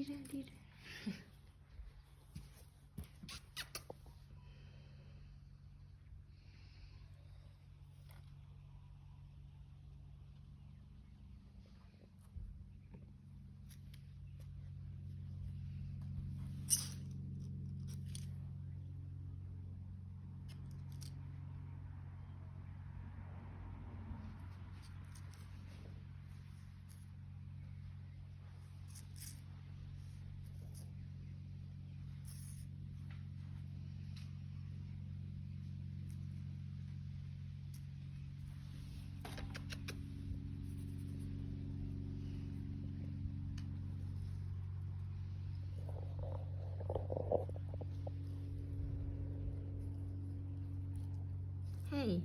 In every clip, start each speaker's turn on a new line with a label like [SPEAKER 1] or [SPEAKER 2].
[SPEAKER 1] đi ra. Hey.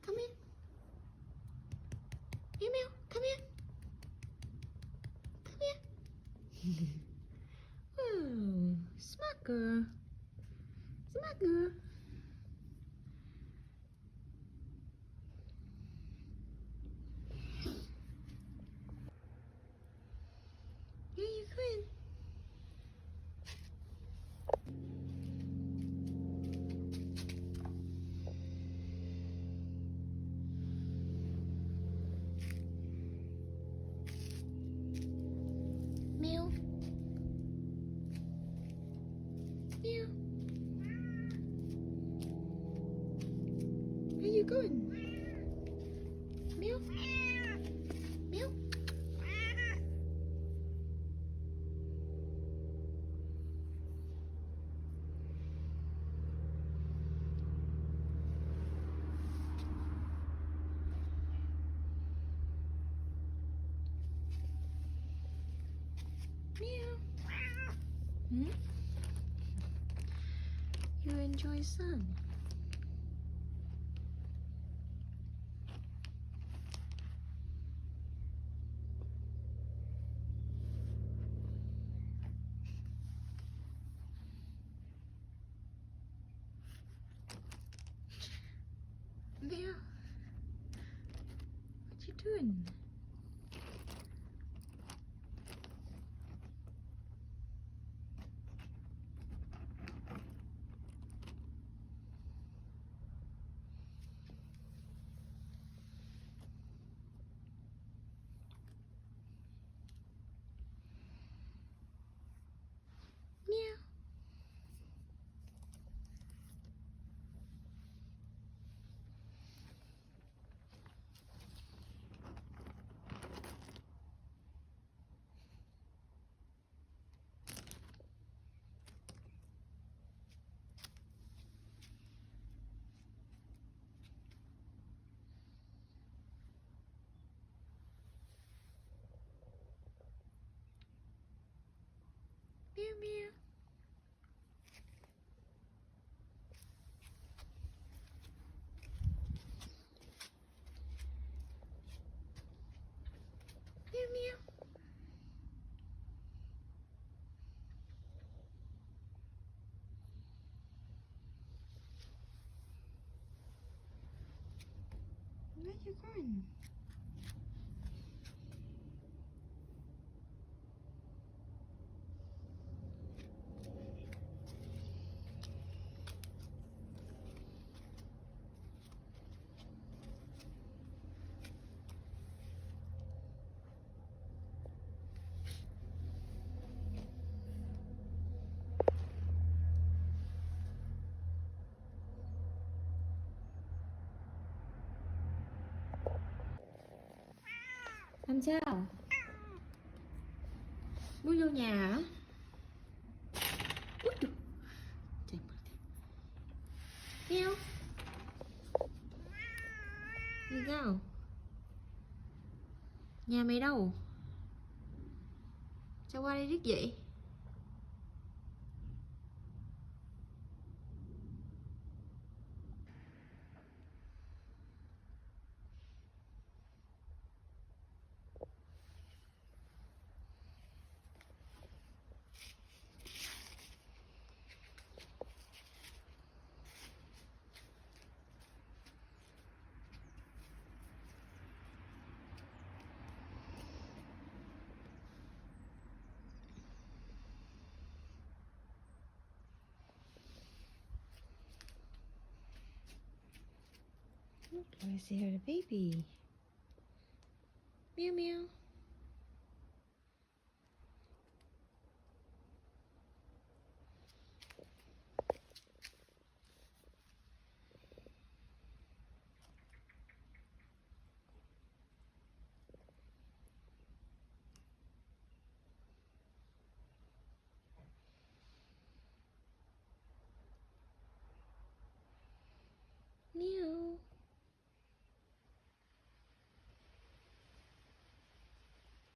[SPEAKER 1] Come here. Meow meow. Come here. Come here. Oh, smart girl. Smart girl. Here you going? Meow. Meow. Where you going? Meow. Meow. Meow. Hmm? You enjoy sun? Meow. What you doing? Meow. Meow meow. Meow meow. Where you going? Làm sao? Muốn vô nhà hả? Út trời. Meow. Đi sao? Nhà mày đâu? Sao qua đây riết vậy? Look, I see her the baby. Meow meow.